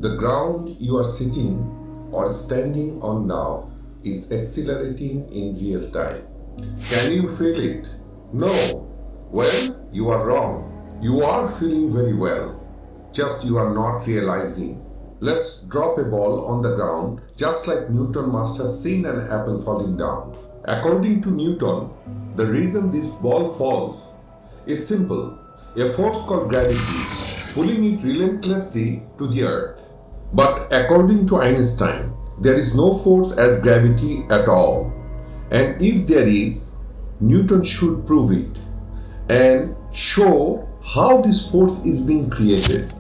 The ground you are sitting or standing on now is accelerating in real time. Can you feel it? No. Well, you are wrong. You are feeling very well, just you are not realizing. Let's drop a ball on the ground, just like Newton must have seen an apple falling down. According to Newton, the reason this ball falls is simple: a force called gravity pulling it relentlessly to the earth. But according to Einstein, there is no force as gravity at all. And if there is, Newton should prove it and show how this force is being created,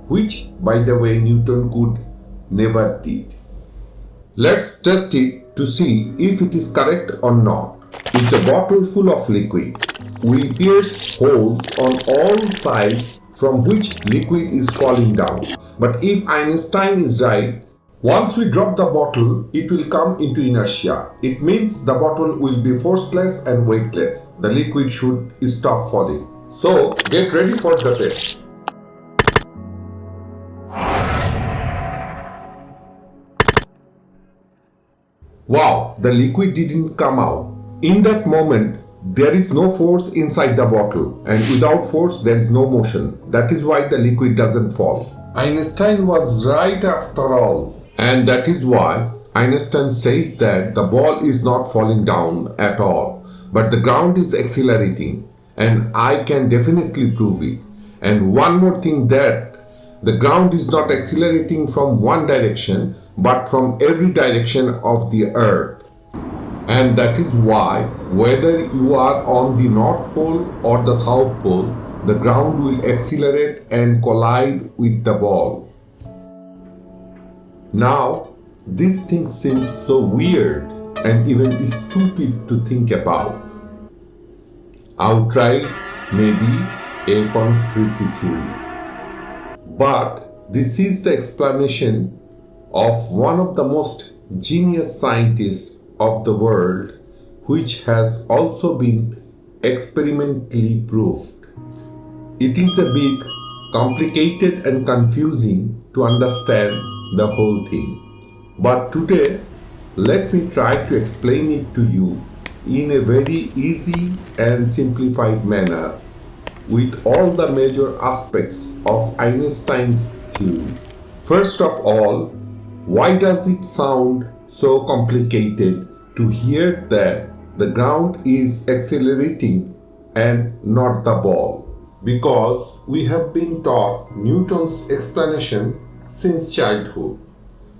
which, by the way, Newton could never did. Let's test it to see if it is correct or not. With a bottle full of liquid, we pierce holes on all sides from which liquid is falling down. But if Einstein is right, once we drop the bottle, it will come into inertia. It means the bottle will be forceless and weightless. The liquid should stop falling. So, get ready for the test. Wow, the liquid didn't come out. In that moment, there is no force inside the bottle, and without force, there is no motion. That is why the liquid doesn't fall. Einstein was right after all. And that is why Einstein says that the ball is not falling down at all, but the ground is accelerating, and I can definitely prove it. And one more thing, that the ground is not accelerating from one direction, but from every direction of the earth. And that is why whether you are on the North Pole or the South Pole, the ground will accelerate and collide with the ball. Now, this thing seems so weird and even stupid to think about. Outright, maybe a conspiracy theory. But this is the explanation of one of the most genius scientists of the world, which has also been experimentally proved. It is a bit complicated and confusing to understand the whole thing. But today, let me try to explain it to you in a very easy and simplified manner with all the major aspects of Einstein's theory. First of all, why does it sound so complicated to hear that the ground is accelerating and not the ball? Because we have been taught Newton's explanation since childhood.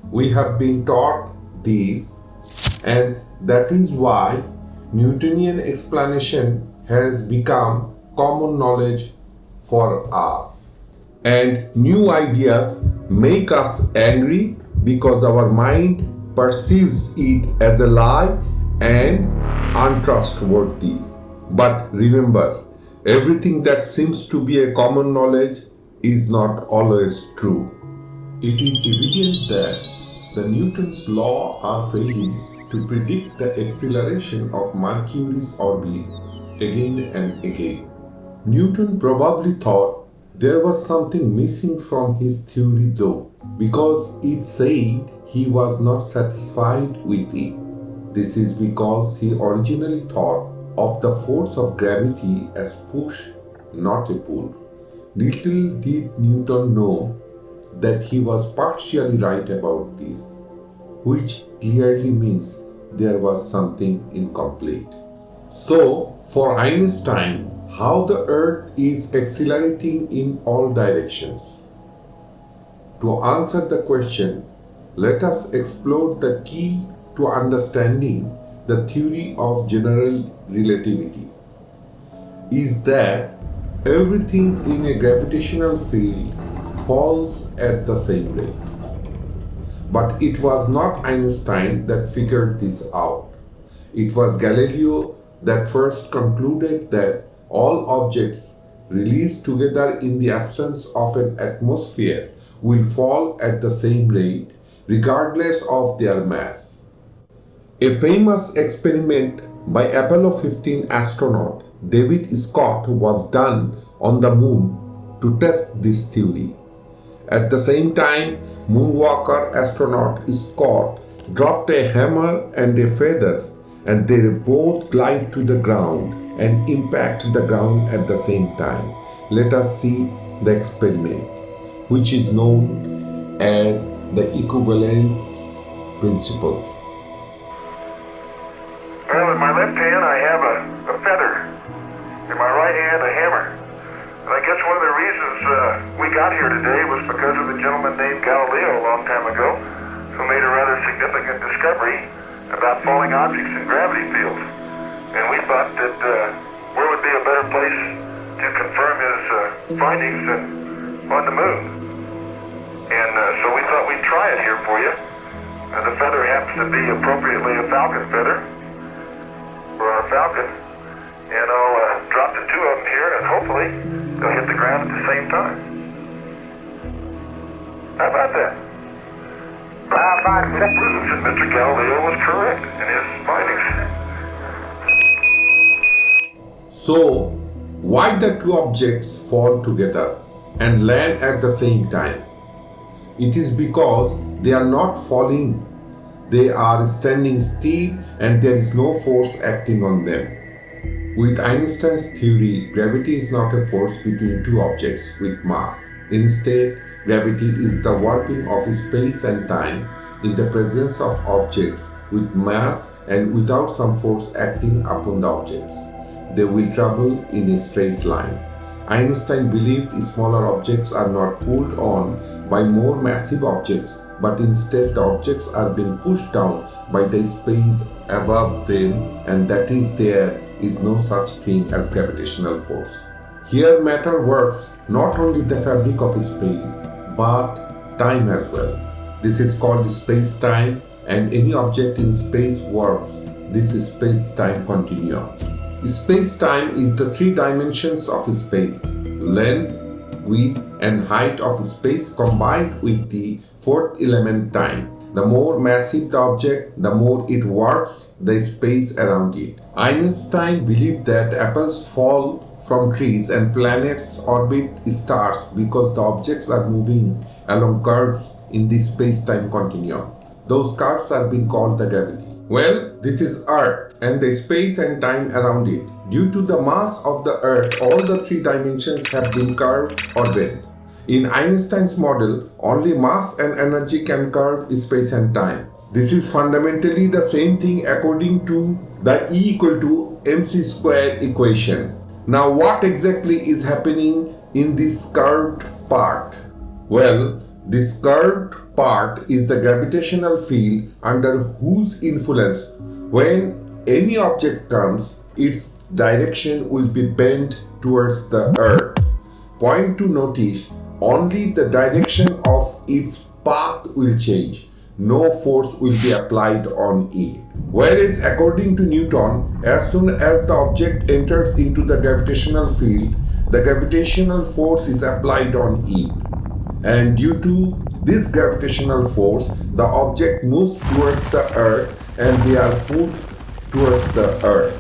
We have been taught this, and that is why Newtonian explanation has become common knowledge for us. And new ideas make us angry because our mind perceives it as a lie and untrustworthy. But remember, everything that seems to be a common knowledge is not always true. It is evident that the Newton's law are failing to predict the acceleration of Mercury's orbit again and again. Newton probably thought there was something missing from his theory though, because it said he was not satisfied with it. This is because he originally thought of the force of gravity as push, not a pull. Little did Newton know that he was partially right about this, which clearly means there was something incomplete. So, for Einstein, how the earth is accelerating in all directions? To answer the question, let us explore the key to understanding the theory of general relativity. Is that everything in a gravitational field falls at the same rate. But it was not Einstein that figured this out. It was Galileo that first concluded that all objects released together in the absence of an atmosphere will fall at the same rate regardless of their mass. A famous experiment by Apollo 15 astronaut David Scott was done on the moon to test this theory. At the same time, moonwalker astronaut Scott dropped a hammer and a feather, and they both glide to the ground and impact the ground at the same time. Let us see the experiment, which is known as the equivalence principle. Well, in my left hand I have a feather. In my right hand a hammer. And I guess one of the reasons we got here today was because of a gentleman named Galileo a long time ago who made a rather significant discovery about falling objects in gravity fields. And we thought that where would be a better place to confirm his findings than on the moon. And so we thought we'd try it here for you. The feather happens to be appropriately a falcon feather for our falcon. And I'll drop the two of them here and hopefully they'll hit the ground at the same time. How about that? That proves that Mr. Galileo was correct in his findings. So, why the two objects fall together and land at the same time? It is because they are not falling. They are standing still and there is no force acting on them. With Einstein's theory, gravity is not a force between two objects with mass. Instead, gravity is the warping of space and time in the presence of objects with mass and without some force acting upon the objects. They will travel in a straight line. Einstein believed smaller objects are not pulled on by more massive objects, but instead the objects are being pushed down by the space above them, and that is there is no such thing as gravitational force. Here matter works not only the fabric of space, but time as well. This is called space-time, and any object in space works this space-time continuum. Space-time is the three dimensions of space: length, width, and height of space combined with the fourth element, time. The more massive the object, the more it warps the space around it. Einstein believed that apples fall from trees and planets orbit stars because the objects are moving along curves in the space-time continuum. Those curves are being called the gravity. Well, this is Earth and the space and time around it. Due to the mass of the Earth, all the three dimensions have been curved or bent. In Einstein's model, only mass and energy can curve space and time. This is fundamentally the same thing according to the E equal to mc square equation. Now, what exactly is happening in this curved part? Well, this curved part is the gravitational field under whose influence, when any object comes, its direction will be bent towards the Earth. Point to notice, only the direction of its path will change. No force will be applied on it. Whereas according to Newton, as soon as the object enters into the gravitational field, the gravitational force is applied on it. And due to this gravitational force, the object moves towards the Earth and they are pulled towards the Earth.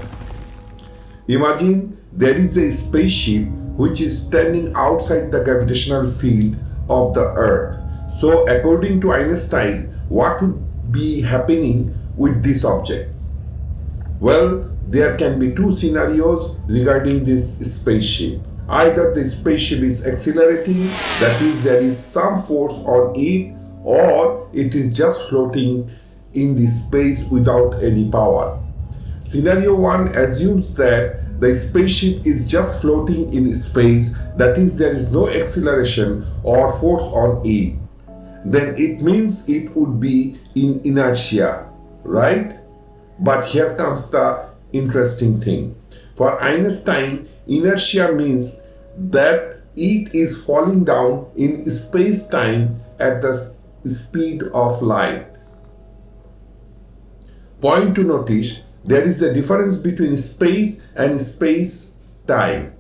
Imagine there is a spaceship which is standing outside the gravitational field of the Earth. So according to Einstein, what would be happening with this object? Well, there can be two scenarios regarding this spaceship. Either the spaceship is accelerating, that is, there is some force on it, or it is just floating in the space without any power. Scenario 1 assumes that the spaceship is just floating in space, that is, there is no acceleration or force on it. Then it means it would be in inertia, right? But here comes the interesting thing. For Einstein, inertia means that it is falling down in space-time at the speed of light. Point to notice, there is a difference between space and space-time,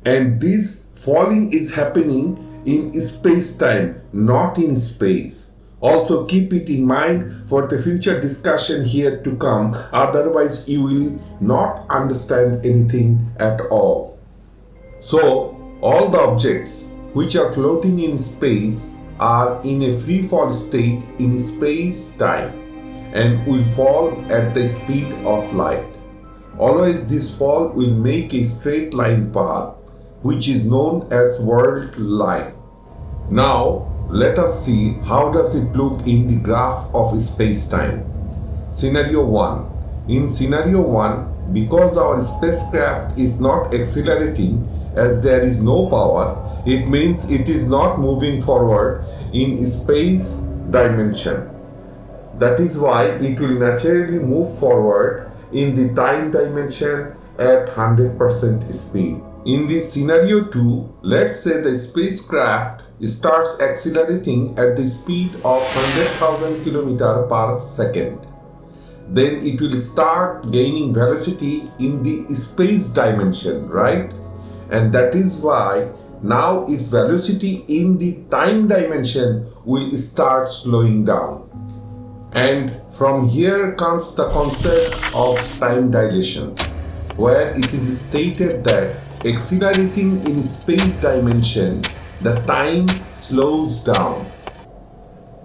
and this falling is happening in space-time, not in space. Also keep it in mind for the future discussion here to come, otherwise you will not understand anything at all. So, all the objects which are floating in space are in a free fall state in space-time and will fall at the speed of light. Always this fall will make a straight line path, which is known as world line. Now let us see how does it look in the graph of space-time. Scenario 1. In scenario 1, because our spacecraft is not accelerating as there is no power, it means it is not moving forward in space dimension. That is why it will naturally move forward in the time dimension at 100% speed. In this scenario 2, let's say the spacecraft starts accelerating at the speed of 100,000 km per second. Then it will start gaining velocity in the space dimension, right? And that is why now its velocity in the time dimension will start slowing down. And from here comes the concept of time dilation, where it is stated that accelerating in space dimension, the time slows down.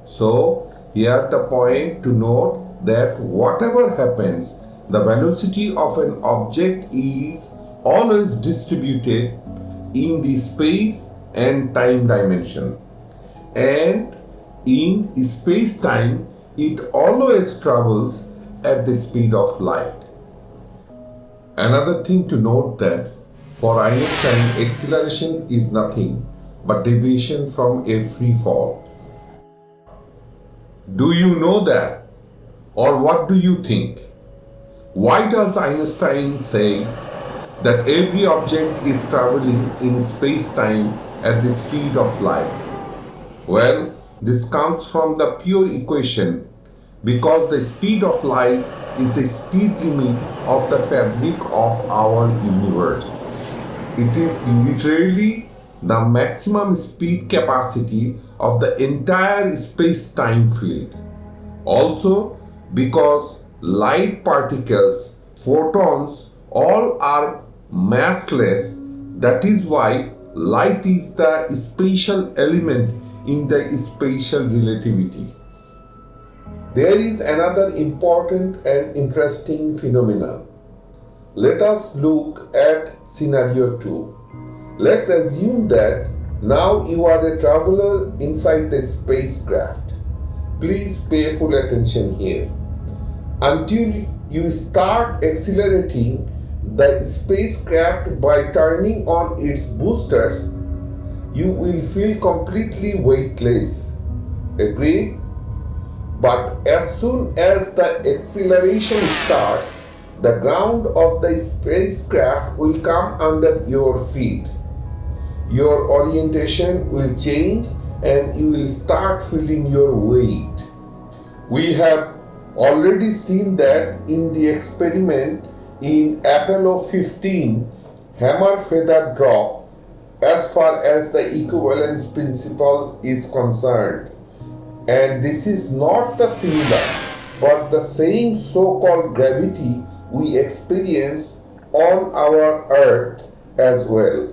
So here the point to note that whatever happens, the velocity of an object is always distributed in the space and time dimension. And in space-time, it always travels at the speed of light. Another thing to note that for Einstein, acceleration is nothing but deviation from a free fall. Do you know that? Or what do you think? Why does Einstein say that every object is traveling in space-time at the speed of light? Well, this comes from the pure equation, because the speed of light is the speed limit of the fabric of our universe. It is literally the maximum speed capacity of the entire space-time field. Also, because light particles, photons, all are massless, that is why light is the spatial element in the spatial relativity. There is another important and interesting phenomenon. Let us look at scenario 2. Let's assume that now you are a traveler inside the spacecraft. Please pay full attention here. Until you start accelerating the spacecraft by turning on its boosters, you will feel completely weightless. Agreed? But as soon as the acceleration starts, the ground of the spacecraft will come under your feet. Your orientation will change and you will start feeling your weight. We have already seen that in the experiment in Apollo 15 hammer feather drop as far as the equivalence principle is concerned. And this is not the similar but the same so-called gravity we experience on our Earth as well.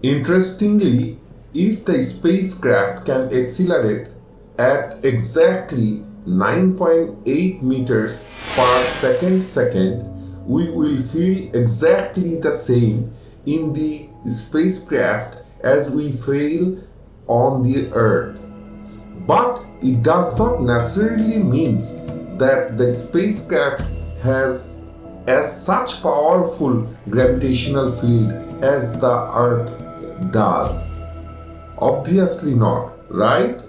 Interestingly, if the spacecraft can accelerate at exactly 9.8 meters per second, we will feel exactly the same in the spacecraft as we feel on the Earth. But it does not necessarily mean that the spacecraft has as such powerful gravitational field as the Earth does. Obviously not, right?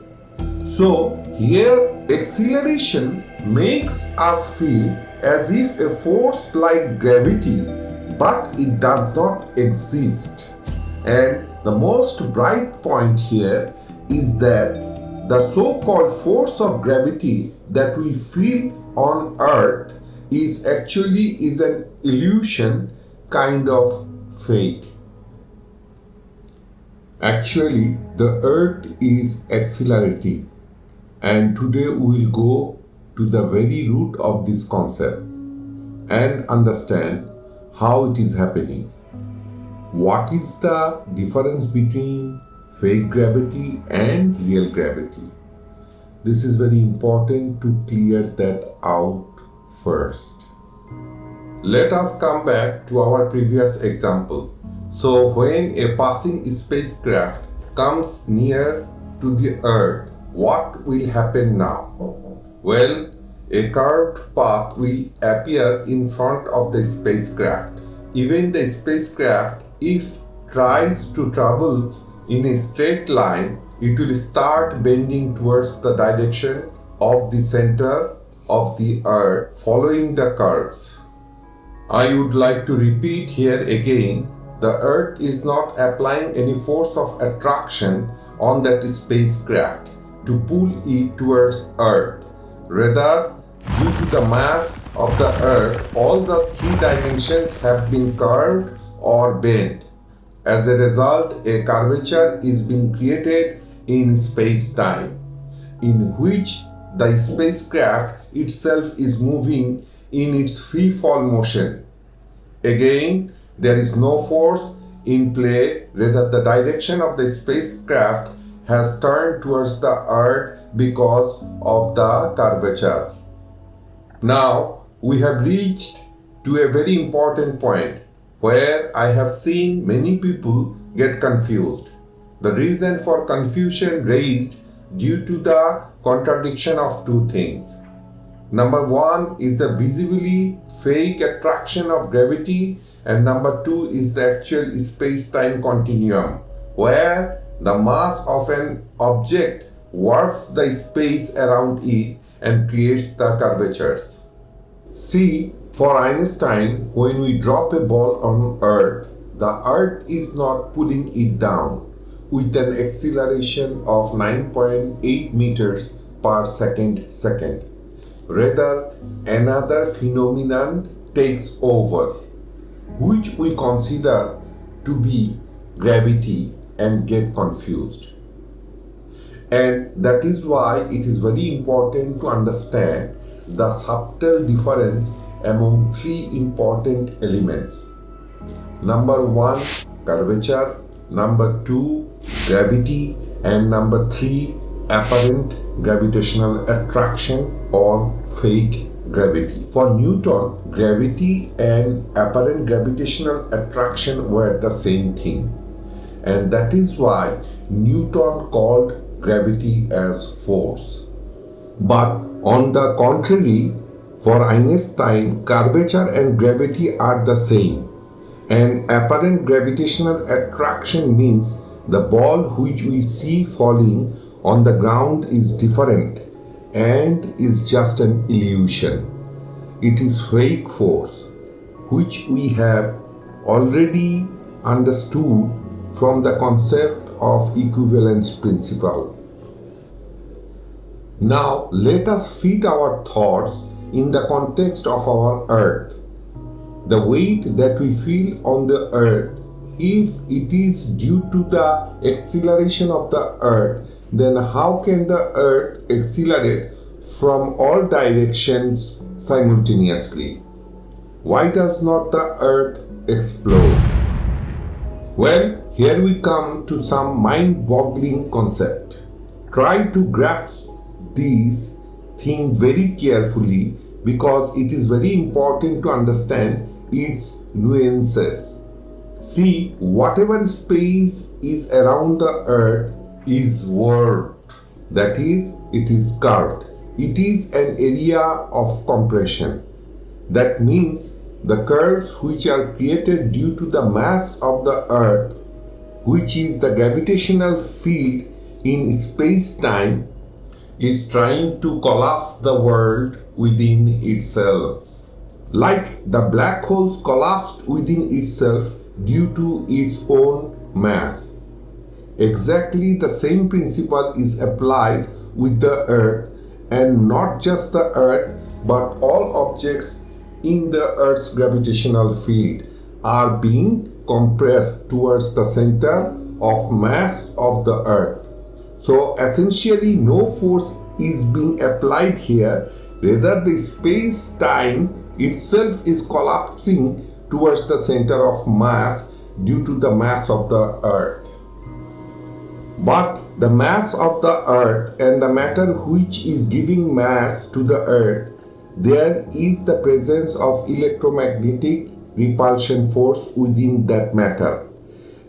So here acceleration makes us feel as if a force like gravity, but it does not exist. And the most bright point here is that the so-called force of gravity that we feel on Earth is an illusion, kind of fake. Actually, the Earth is accelerating, and today we will go to the very root of this concept and understand how it is happening. What is the difference between fake gravity and real gravity. This is very important to clear that out first. Let us come back to our previous example. So when a passing spacecraft comes near to the Earth, what will happen now? Well, a curved path will appear in front of the spacecraft. Even the spacecraft, if tries to travel in a straight line, it will start bending towards the direction of the center of the Earth, following the curves. I would like to repeat here again, the Earth is not applying any force of attraction on that spacecraft to pull it towards Earth. Rather, due to the mass of the Earth, all the three dimensions have been curved or bent. As a result, a curvature is being created in space-time, in which the spacecraft itself is moving in its free fall motion. Again, there is no force in play, rather the direction of the spacecraft has turned towards the Earth because of the curvature. Now, we have reached to a very important point where I have seen many people get confused. The reason for confusion raised due to the contradiction of two things. Number one is the visibly fake attraction of gravity, and number two is the actual space-time continuum, where the mass of an object warps the space around it and creates the curvatures. See, for Einstein, when we drop a ball on Earth, the Earth is not pulling it down with an acceleration of 9.8 meters per second. Rather, another phenomenon takes over, which we consider to be gravity, and get confused. And that is why it is very important to understand the subtle difference among three important elements. Number one, curvature. Number two, gravity. And number three, apparent gravitational attraction or fake gravity. For Newton, gravity and apparent gravitational attraction were the same thing, and that is why Newton called gravity as force. But on the contrary, for Einstein, curvature and gravity are the same, and apparent gravitational attraction means the ball which we see falling on the ground is different and is just an illusion. It is fake force, which we have already understood from the concept of equivalence principle. Now let us fit our thoughts in the context of our Earth. The weight that we feel on the Earth, if it is due to the acceleration of the Earth, then how can the Earth accelerate from all directions simultaneously? Why does not the Earth explode? Well, here we come to some mind-boggling concept. Try to grasp these things very carefully because it is very important to understand its nuances. See, whatever space is around the Earth is warped. That is, it is curved. It is an area of compression. That means the curves which are created due to the mass of the Earth, which is the gravitational field in space-time, is trying to collapse the world within itself. Like the black holes collapsed within itself due to its own mass. Exactly the same principle is applied with the Earth, and not just the Earth, but all objects in the Earth's gravitational field are being compressed towards the center of mass of the Earth. So essentially no force is being applied here, rather the space-time itself is collapsing towards the center of mass due to the mass of the Earth. But the mass of the earth and the matter which is giving mass to the earth, there is the presence of electromagnetic repulsion force within that matter.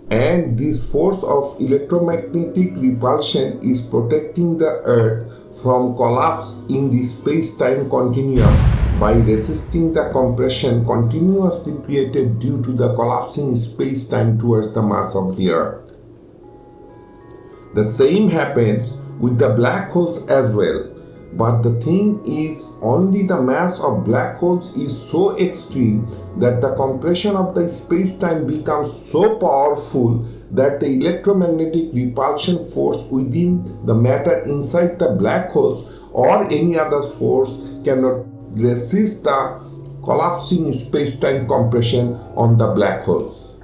And this force of electromagnetic repulsion is protecting the earth from collapse in the space-time continuum by resisting the compression continuously created due to the collapsing space-time towards the mass of the earth. The same happens with the black holes as well. But the thing is, only the mass of black holes is so extreme that the compression of the space-time becomes so powerful that the electromagnetic repulsion force within the matter inside the black holes or any other force cannot resist the collapsing space-time compression on the black holes.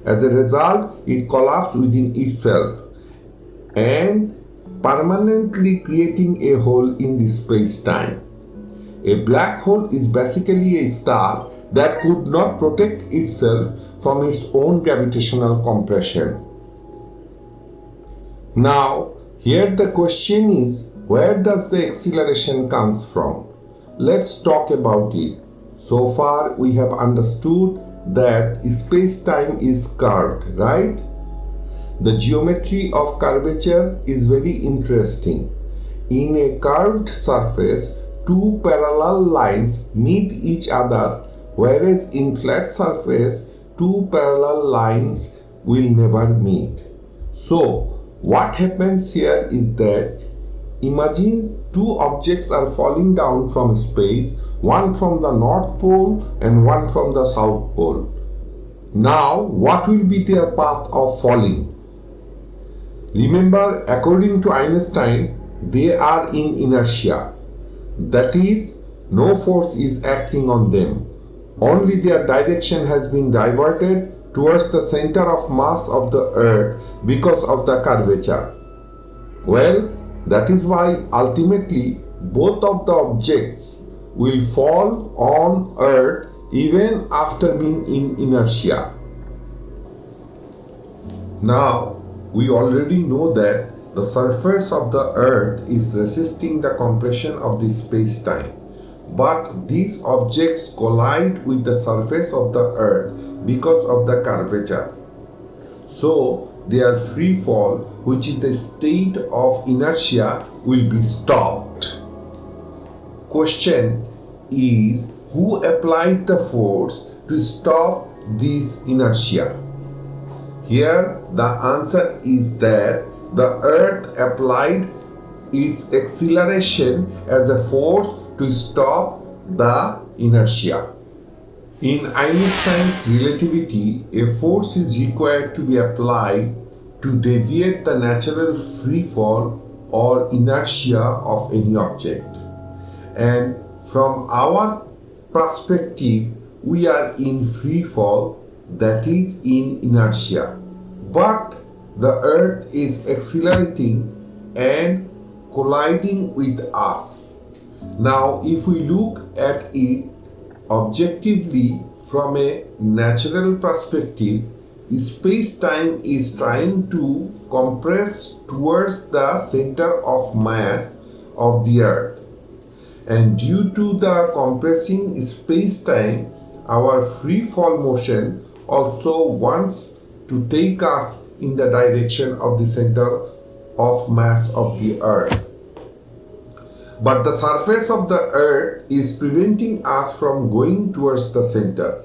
As a result, it collapses within itself and permanently creating a hole in the space-time. A black hole is basically a star that could not protect itself from its own gravitational compression. Now, here the question is, where does the acceleration comes from? Let's talk about it. So far, we have understood that space-time is curved, right? The geometry of curvature is very interesting. In a curved surface, two parallel lines meet each other, whereas in flat surface, two parallel lines will never meet. So, what happens here is that imagine two objects are falling down from space, one from the North Pole and one from the South Pole. Now, what will be their path of falling? Remember, according to Einstein, they are in inertia. That is, no force is acting on them. Only their direction has been diverted towards the center of mass of the earth because of the curvature. Well, that is why ultimately both of the objects will fall on earth even after being in inertia. Now, we already know that the surface of the earth is resisting the compression of the space-time. But these objects collide with the surface of the earth because of the curvature. So, their free fall, which is the state of inertia, will be stopped. Question is, who applied the force to stop this inertia? Here the answer is that the earth applied its acceleration as a force to stop the inertia. In Einstein's relativity, a force is required to be applied to deviate the natural free fall or inertia of any object. And from our perspective, we are in free fall, that is in inertia. But the earth is accelerating and colliding with us. Now, if we look at it objectively from a natural perspective, space-time is trying to compress towards the center of mass of the earth. And due to the compressing space-time, our free fall motion also wants to take us in the direction of the center of mass of the earth. But the surface of the earth is preventing us from going towards the center.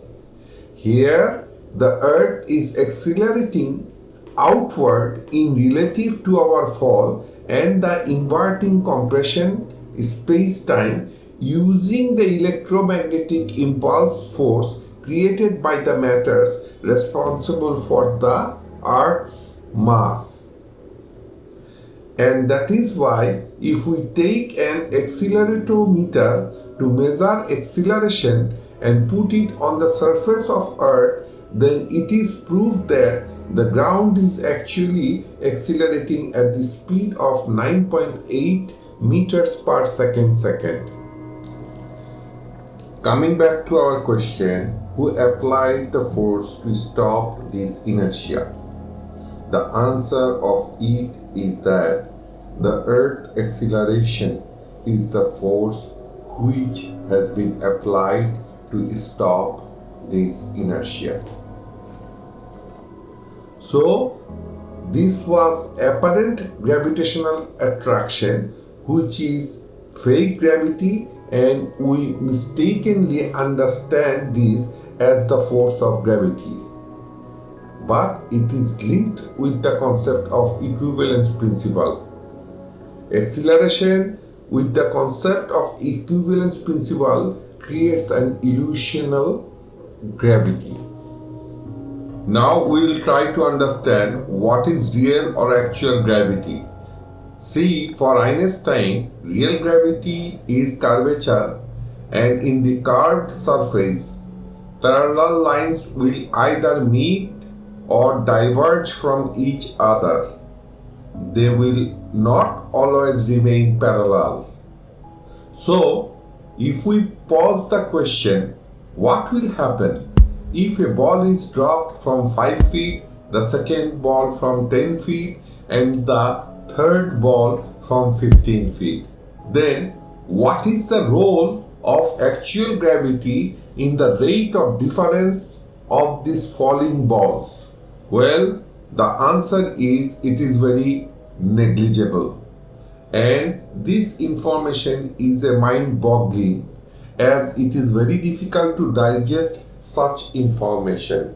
Here, the earth is accelerating outward in relative to our fall and the inverting compression space-time using the electromagnetic impulse force created by the matters responsible for the Earth's mass. And that is why if we take an accelerometer to measure acceleration and put it on the surface of Earth, then it is proved that the ground is actually accelerating at the speed of 9.8 meters per second. Coming back to our question, who applied the force to stop this inertia? The answer of it is that the Earth acceleration is the force which has been applied to stop this inertia. So, this was apparent gravitational attraction, which is fake gravity, and we mistakenly understand this as the force of gravity. But it is linked with the concept of equivalence principle. Acceleration with the concept of equivalence principle creates an illusional gravity. Now we will try to understand what is real or actual gravity. See, for Einstein, real gravity is curvature, and in the curved surface, parallel lines will either meet or diverge from each other. They will not always remain parallel. So, if we pose the question, what will happen if a ball is dropped from 5 feet, the second ball from 10 feet, and the third ball from 15 feet? Then, what is the role of actual gravity in the rate of difference of these falling balls? Well, the answer is it is very negligible. And this information is a mind-boggling, as it is very difficult to digest such information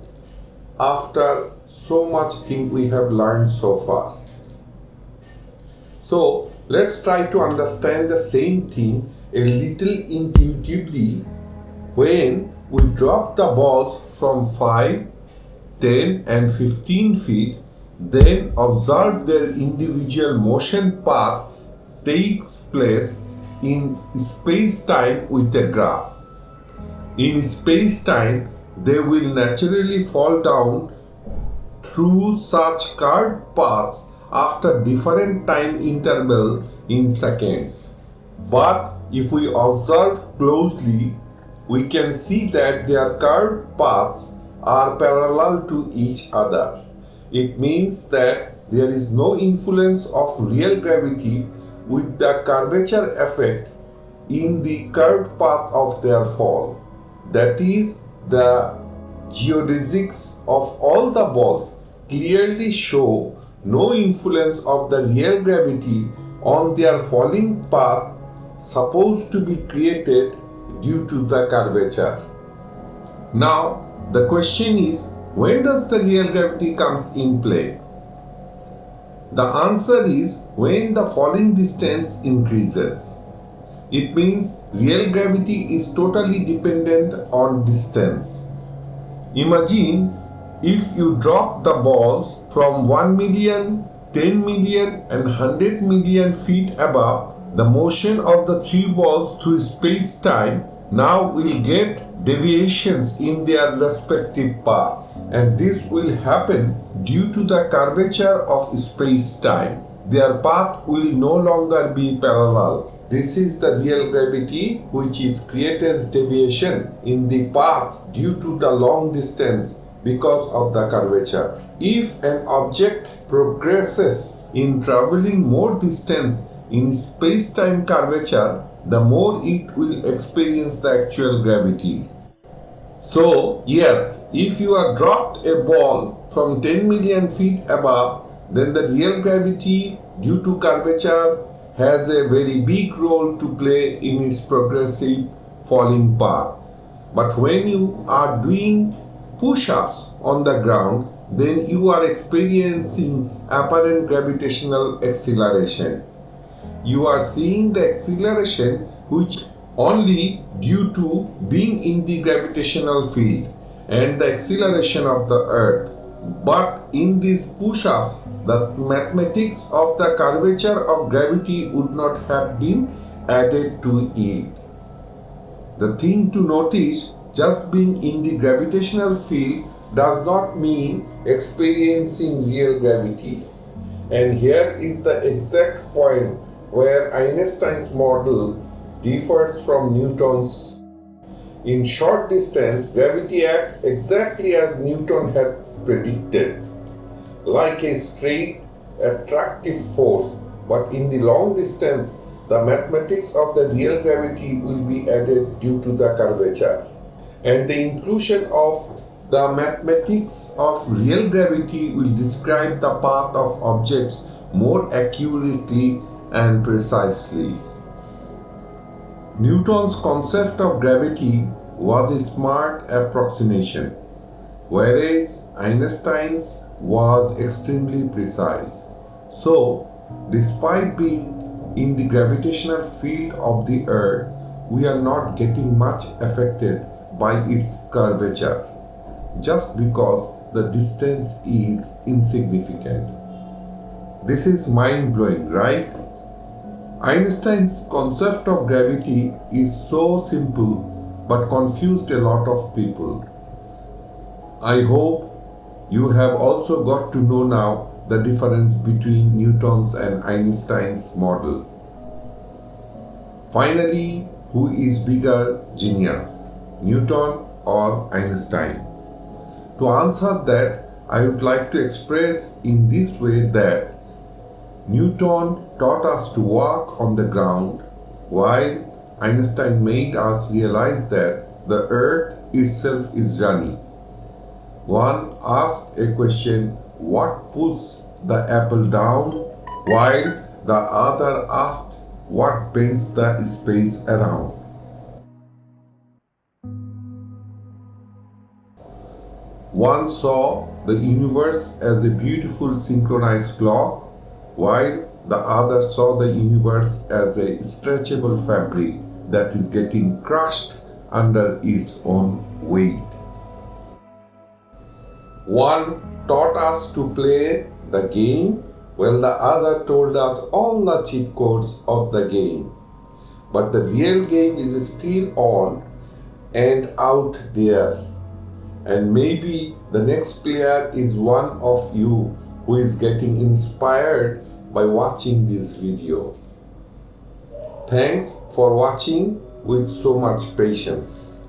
after so much thing we have learned so far. So let's try to understand the same thing a little intuitively. When we drop the balls from 5, 10 and 15 feet, then observe their individual motion path takes place in space-time with a graph. In space-time, they will naturally fall down through such curved paths after different time interval in seconds. But if we observe closely, we can see that their curved paths are parallel to each other. It means that there is no influence of real gravity with the curvature effect in the curved path of their fall. That is, the geodesics of all the balls clearly show no influence of the real gravity on their falling path supposed to be created due to the curvature. Now, the question is, when does the real gravity comes in play? The answer is when the falling distance increases. It means real gravity is totally dependent on distance. Imagine if you drop the balls from 1 million, 10 million and 100 million feet above, the motion of the three balls through space-time now will get deviations in their respective paths, and this will happen due to the curvature of space-time. Their path will no longer be parallel. This is the real gravity, which is created deviation in the paths due to the long distance because of the curvature. If an object progresses in traveling more distance in space-time curvature, the more it will experience the actual gravity. So, yes, if you are dropped a ball from 10 million feet above, then the real gravity due to curvature has a very big role to play in its progressive falling path. But when you are doing push-ups on the ground, then you are experiencing apparent gravitational acceleration. You are seeing the acceleration which only due to being in the gravitational field and the acceleration of the earth. But in these push-ups, the mathematics of the curvature of gravity would not have been added to it. The thing to notice, just being in the gravitational field does not mean experiencing real gravity. And here is the exact point where Einstein's model differs from Newton's. In short distance, gravity acts exactly as Newton had predicted. like a straight, attractive force, but in the long distance, the mathematics of the real gravity will be added due to the curvature. And the inclusion of the mathematics of real gravity will describe the path of objects more accurately and precisely. Newton's concept of gravity was a smart approximation, whereas Einstein's was extremely precise. So, despite being in the gravitational field of the Earth, we are not getting much affected by its curvature, just because the distance is insignificant. This is mind blowing, right? Einstein's concept of gravity is so simple but confused a lot of people. I hope you have also got to know now the difference between Newton's and Einstein's model. Finally, who is bigger genius, Newton or Einstein? To answer that, I would like to express in this way that Newton taught us to walk on the ground, while Einstein made us realize that the earth itself is running. One asked a question, what pulls the apple down, while the other asked, what bends the space around. One saw the universe as a beautiful synchronized clock, while the other saw the universe as a stretchable fabric that is getting crushed under its own weight. One taught us to play the game, while the other told us all the cheat codes of the game. But the real game is still on and out there. And maybe the next player is one of you who is getting inspired by watching this video. Thanks for watching with so much patience.